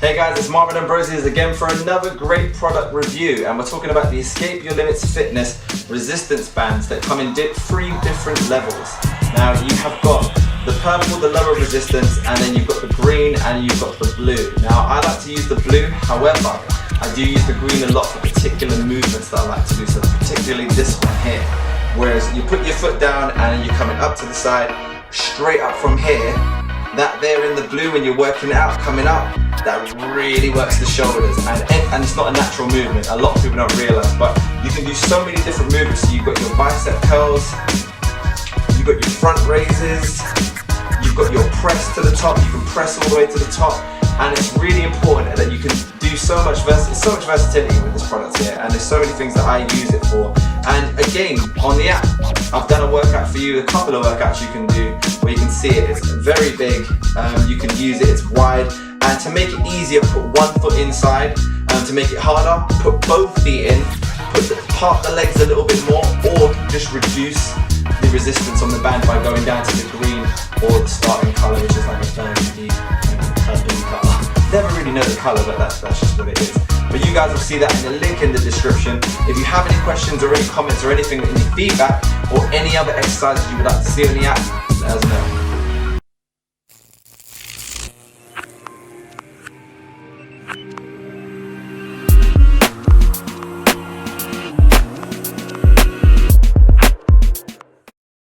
Hey guys, it's Marvin Ambrosius again for another great product review, and we're talking about the Escape Your Limits Fitness resistance bands that come in 3 different levels. Now you have got the purple, the lower resistance, and then you've got the green and you've got the blue. Now I like to use the blue, however, I do use the green a lot for particular movements that I like to do, so particularly this one here. Whereas you put your foot down and you're coming up to the side, straight up from here, that there in the blue when you're working it out, coming up, that really works the shoulders, and it's not a natural movement. A lot of people don't realise, but you can do so many different movements. So you've got your bicep curls, you've got your front raises, you've got your press to the top, you can press all the way to the top, and it's really important that you can do so much versatility with this product here, and there's so many things that I use it for. And again, on the app, I've done a workout for you, a couple of workouts you can do where you can see it. It's very big, you can use it, it's wide, and to make it easier, put one foot inside, and to make it harder, put both feet in, part the legs a little bit more, or just reduce the resistance on the band by going down to the green or the starting colour, which is like a burgundy colour. Never really know the colour, but that's just what it is. But you guys will see that in the link in the description. If you have any questions or any comments or anything, any feedback or any other exercises you would like to see on the app, let us know.